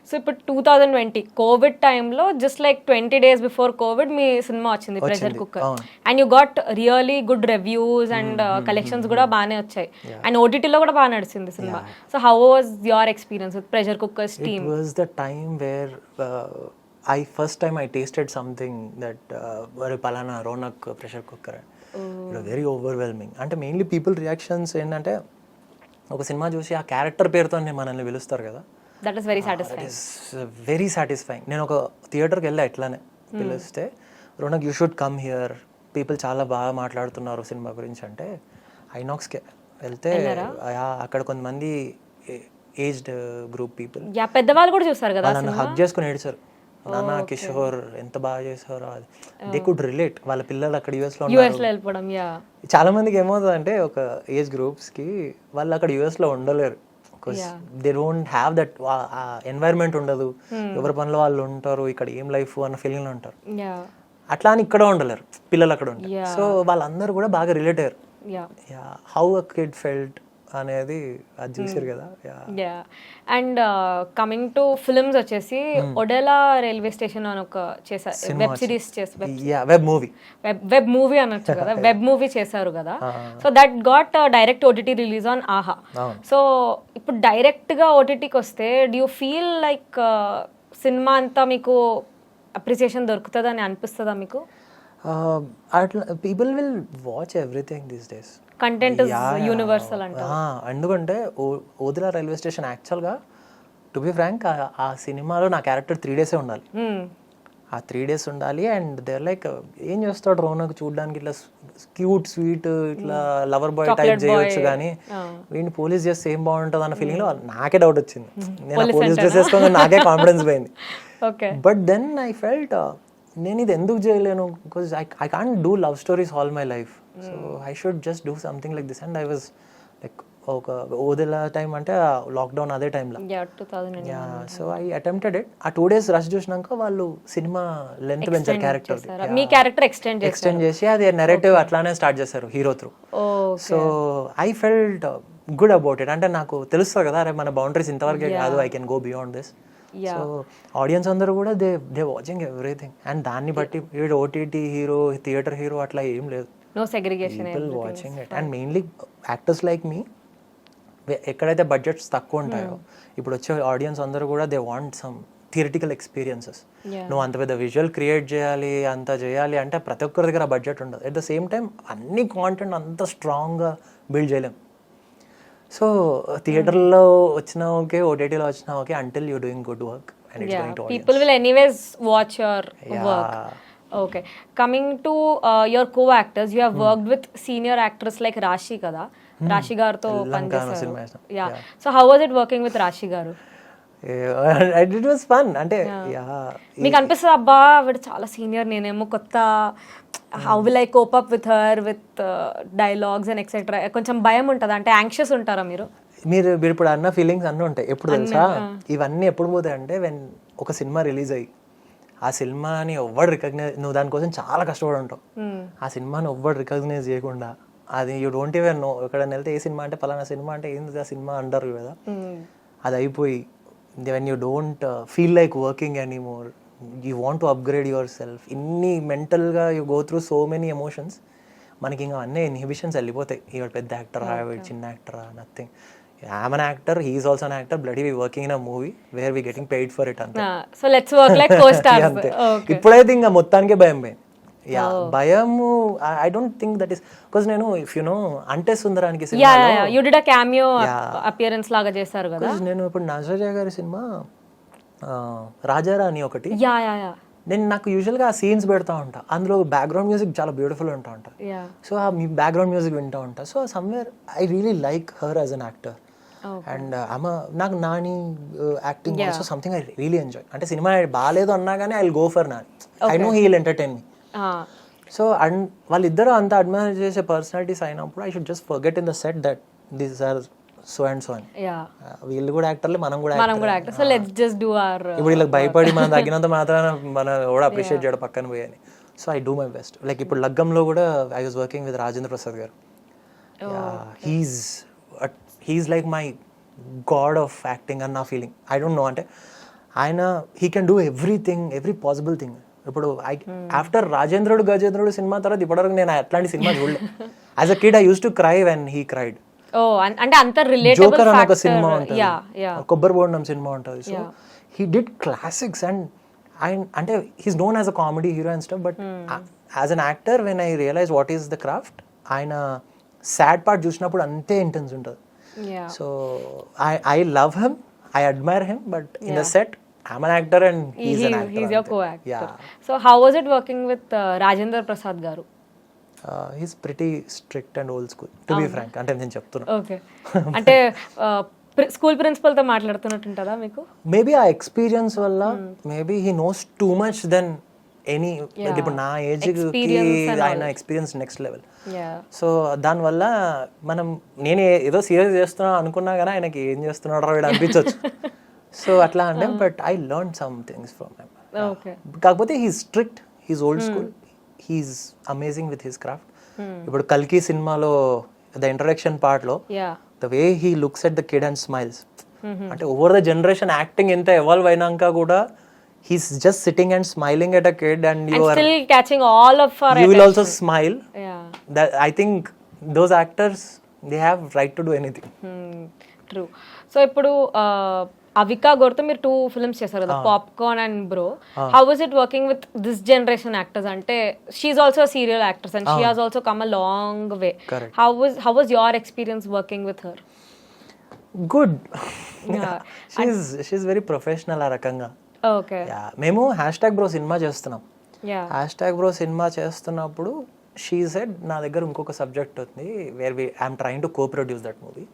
So ఇప్పుడు 2020 Covid టైంలో just like 20 days before Covid మీ సినిమా వచ్చింది pressure cooker, and you got really good reviews and collections కూడా బాగానే వచ్చాయి, అండ్ ఓటీటీలో కూడా బాగా నడిచింది cinema. So how was your experience with pressure cookers team? It was the time where first time I tasted something that palana Ronak pressure cooker. It was very overwhelming. అంటే mainly people reactions ఏంటంటే ఒక cinema చూసి ఆ character పేరుతోనే మనల్ని పిలుస్తారు కదా, that is very satisfying. Very satisfying. నేను ఒక థియేటర్కి వెళ్ళా ఎట్లానే పిలిస్తే, Ronak you should come here, people చాలా బాగా మాట్లాడుతున్నారు సినిమా గురించి అంటే ఐనాక్స్కే వెళ్తే అక్కడ కొంతమంది ఏజ్డ్ గ్రూప్ పీపుల్ పెద్దవాళ్ళు కూడా చూస్తారు కదా, నన్ను హగ్ చేసుకుని ఏడ్చారు. నాన్న కిషోర్ ఎంత బాగా చేశారు, అది దే కుడ్ రిలేట్. వాళ్ళ పిల్లలు అక్కడ యూఎస్లో వెళ్ళిపోవడం. చాలా మందికి ఏమవుతుందంటే ఒక ఏజ్ గ్రూప్స్కి వాళ్ళు అక్కడ యూఎస్లో ఉండలేరు, because they don't have that environment ఉండదు, ఎవరి పనిలో వాళ్ళు ఉంటారు, ఇక్కడ ఏం లైఫ్ అన్న ఫీలింగ్లో ఉంటారు. అట్లా అని ఇక్కడ ఉండలేరు, పిల్లలు అక్కడ ఉంటారు. సో వాళ్ళందరూ కూడా బాగా రిలేట్ అయ్యారు. హౌ అ కిడ్ ఫెల్ట్ అనేది అది చూసారు కదా. అండ్ కమింగ్ టు ఫిల్మ్స్ వచ్చేసి ఒడెలా రైల్వే స్టేషన్ అని ఒక చేశారు, వెబ్ సిరీస్ వెబ్ మూవీ అనొచ్చు కదా, వెబ్ మూవీ చేశారు కదా. So that got direct OTT release on ఆహా. సో ఇప్పుడు డైరెక్ట్ గా ఓటీటీకి వస్తే do you feel like cinema అంతా మీకు అప్రిసియేషన్ దొరుకుతుంది అని అనిపిస్తుందా మీకు? అట్లా people will watch everything these days. Content is universal అంటే ఎందుకంటే ఓదిలా రైల్వే స్టేషన్ యాక్చువల్గా టు బి ఫ్రాంక్ ఆ సినిమాలో నా క్యారెక్టర్ 3 days ఉండాలి. ఆ 3 days ఉండాలి. అండ్ దేర్ లైక్ ఏం చేస్తాడు రోనక్ చూడడానికి ఇట్లా క్యూట్ స్వీట్ ఇట్లా లవర్ బాయ్ టైప్ చేయవచ్చు, కానీ వీడిని పోలీస్ చేస్తే ఏం బాగుంటుంది అన్న ఫీలింగ్ లో నాకే డౌట్ వచ్చింది. నేను పోలీస్ డ్రెస్ వేసుకోగా నాకే కాన్ఫిడెన్స్ పోయింది. బట్ దెన్ ఐ ఫెల్ట్ నేను ఇది ఎందుకు చేయలేను, because I can't do love stories all my life, so I should just do something like this. And I was like ఒక ఓదెలా టైం అంటే లాక్డౌన్ అదే టైంలో, సో ఐ అటెంప్టెడ్ ఇట్. ఆ 2 days rush చూసినాక వాళ్ళు సినిమా లెంత్ పెంచారు, character extend చేసి అది నెరేటివ్ అట్లానే స్టార్ట్ చేశారు hero through. So I felt good about it. అంటే నాకు తెలుస్తుంది కదా, అరే మన బౌండరీస్ ఇంతవరకే కాదు, I can go beyond this. So audience అందరూ కూడా దే వాచింగ్ ఎవ్రీథింగ్. అండ్ దాన్ని బట్టి వీడు ఓటీటీ హీరో థియేటర్ హీరో అట్లా ఏం లేదు, no segregation, people watching it. And mainly actors like me, ఎక్కడైతే బడ్జెట్స్ తక్కువ ఉంటాయో ఇప్పుడు వచ్చే ఆడియన్స్ అందరూ కూడా they want some theatrical experiences. నువ్వు అంత పెద్ద విజువల్ క్రియేట్ చేయాలి, అంత చేయాలి అంటే ప్రతి ఒక్కరి దగ్గర బడ్జెట్ ఉండదు. అట్ ద సేమ్ టైం అన్ని కాంటెంట్ అంత స్ట్రాంగ్గా బిల్డ్ చేయలేం. సో థియేటర్లో వచ్చినా ఓకే, ఓటీటీలో వచ్చినా okay, until you doing good work and it's going to audience. People will anyways watch your work. Okay, coming to your co-actors, you have worked with senior actors like Rashi kada, Rashi garto panchesaru. Yeah, so how was it working with Rashi garu? It was fun. అంటే మీకు అనిపిస్తుంది అబ్బా వీడు చాలా senior, నేనేమో కొత్త, how will I cope up with her with dialogues and etcetera, కొంచెం భయం ఉంటుంది అంటే యాంగ్షియస్ ఉంటారా మీరు? మీరు ఇప్పుడు అన్న ఫీలింగ్స్ అన్నీ ఉంటాయి. ఎప్పుడు తెలుసా ఇవన్నీ ఎప్పుడు పోతాయి అంటే వెన్ ఒక సినిమా రిలీజ్ అయ్యి ఆ సినిమాని ఎవ్వడు రికగ్నైజ్, నువ్వు దానికోసం చాలా కష్టపడి ఉంటావు, ఆ సినిమాని ఎవ్వడు రికగ్నైజ్ చేయకుండా అది యూ డోంట్ ఈవెన్ నో, ఎక్కడైనా వెళ్తే ఏ సినిమా అంటే పలానా సినిమా అంటే ఏంది ఆ సినిమా అంటారు కదా, అది అయిపోయి when you don't feel like working anymore, you want to upgrade your self, ఇన్ని మెంటల్గా you go through so many emotions, మనకి ఇంకా అన్నీ ఇన్హిబిషన్స్ వెళ్ళిపోతాయి. ఇవాడు పెద్ద యాక్టరా, వీడు చిన్న యాక్టరా, nothing. I'm an actor, he is also an actor, bloody we working in a movie where we getting paid for it ante. So let's work like co-stars. Okay, ఇప్పుడైతే ఇంకా మొత్తానికి భయం పోయింది. భయము I don't think that is because నేను if you know అంటే సుందరానికి సినిమాలో you did a cameo appearance లాగా చేశారు కదా. నేను ఇప్పుడు నాజరియా గారి సినిమా రాజారా అని ఒకటి, నేను నాకు యూజువల్గా ఆ సీన్స్ పెడతా ఉంటా, అందులో బ్యాక్గ్రౌండ్ మ్యూజిక్ చాలా బ్యూటిఫుల్ ఉంటా ఉంటా, సో ఆ బ్యాక్గ్రౌండ్ మ్యూజిక్ వింటూ ఉంటా. So somewhere I really like her as an actor. And నాకు Nani acting also something I really enjoy. అంటే సినిమా బాగాలేదు అన్నా కానీ I will go for Nani, I know he will entertain me. So and వాళ్ళిద్దరూ అంత admire చేసే పర్సనాలిటీస్ అయినప్పుడు I should just forget in the set that this are so and so అని. వీళ్ళు కూడా యాక్టర్లే, మనం కూడా actor. So let's just do hour, ఇప్పుడు వీళ్ళకి భయపడి మనం తగ్గినంత మాత్రాన మన కూడా అప్రిషియేట్ చేయడం పక్కన పోయాని. So I do my best. Like ఇప్పుడు లగ్గంలో కూడా I was working with Rajendra Prasad garu. He's like my god of acting అని నా ఫీలింగ్. ఐ డోంట్ నో, అంటే ఆయన he can do everything, every possible thing. ఇప్పుడు ఆఫ్టర్ రాజేంద్రుడు గజేంద్రుడు సినిమా తర్వాత ఇప్పటివరకు నేను అట్లాంటి సినిమా చూడలేదు. As a kid I use to cry when he cried. ఓ అంటే అంత రిలేటబుల్ జోకర్ అని ఒక సినిమా ఉంటుంది, యా కొబ్బరి బోండం సినిమా ఉంటుంది. So he did classics and ఆయన అంటే he's known as a comedy hero and stuff, but as an actor when I realize what is the craft, ఆయన సాడ్ పార్ట్ చూసినప్పుడు అంతే intense ఉంటుంది. So I love him, I admire him, but in the set I'm an actor and he's an actor. He's your co-actor. Yeah. So how was it working with Rajendra Prasad garu? He's pretty strict and old school, to be frank. అంటే నేను చెప్తున్నా. Okay. అంటే school principal తో మాట్లాడుతున్నట్టుంటదా మీకు? Maybe ఆ experience వల్ల maybe he knows too much then any, ఇప్పుడు నా ఏజ్ కి ఆయన ఎక్స్పీరియన్స్ నెక్స్ట్ లెవెల్. సో దానివల్ల నేను ఏదో సీరియస్ చేస్తున్నా అనుకున్నా కానీ ఆయనకి ఏం చేస్తున్నాడో వీడు అనిపించవచ్చు. సో అట్లా అంటే but I learn some things from him. కాకపోతే he's strict, he's old school, he's amazing with his craft. ఇప్పుడు కల్కి సినిమాలో ద ఇంట్రడక్షన్ పార్ట్ లో the way he looks at the kid and smiles, అంటే ఓవర్ ద జనరేషన్ యాక్టింగ్ ఎంత evolve అయినాక కూడా he's just sitting and smiling at a kid and you are still catching all of our you will also smile. Yeah, that I think those actors, they have right to do anything. True. So ippudu Avika Gorto మీరు 2 films చేశారు కదా, Popcorn and Bro. How was it working with this generation actors? Ante she's also a serial actress and she has also come a long way. Correct. How was your experience working with her? Good. Yeah. she's very professional ఆ రకంగా. Okay. మేము #bro సినిమా చేస్తున్నాం. #bro సినిమా చేస్తున్నప్పుడు she said నా దగ్గర ఇంకొక సబ్జెక్ట్ ఉంది where I'm trying to co-produce that movie,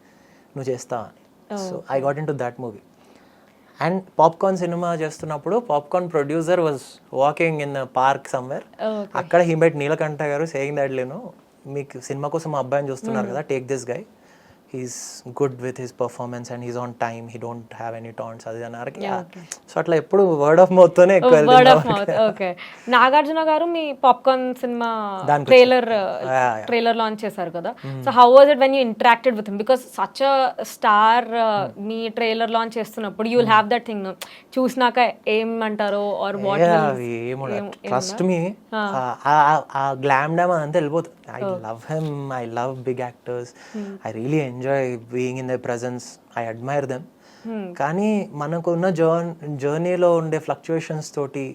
నువ్వు చేస్తావా అని. So I got into that movie. And popcorn cinema చేస్తున్నప్పుడు popcorn producer was walking in park somewhere. అక్కడ he met Neelakanta garu saying that మీకు సినిమా కోసం మా అబ్బాయిని చూస్తున్నారు కదా, take this guy, he's good with his performance and he's on time, he don't have any taunts అది అన్నారు. సో అట్లా ఎప్పుడు వర్డ్ ఆఫ్ మౌత్ తోనే ఎక్కువ word of mouth. Okay. Nagarjuna garu మీ పాప్కార్న్ సినిమా ట్రైలర్ లాంచ్ చేశారు కదా, so how was it when you interacted with him? Because such a star మీ ట్రైలర్ లాంచ్ చేస్తున్నప్పుడు you will have that thing, చూసినాక ఏమంటారో are what trust me, ఆ glam dam అంతా వెళ్ళిపోతుంది. I love him, I love big actors, I really enjoy being in their presence, I admire them. కానీ మనకున్న జర్నీలో ఉండే ఫ్లక్చుయేషన్స్ తోటి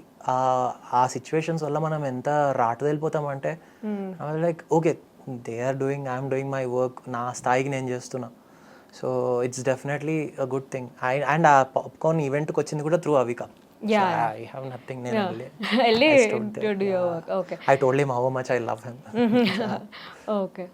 ఆ సిచ్యువేషన్స్ వల్ల మనం ఎంత రాటు వెళ్ళిపోతామంటే like okay they are doing, I'm doing my work, నా స్థాయికి నేను చేస్తున్నా. So it's definitely a good thing. And ఆ పాప్కార్న్ ఈవెంట్కి వచ్చింది కూడా through Avika. I have nothing. I told him how much I love him. Okay.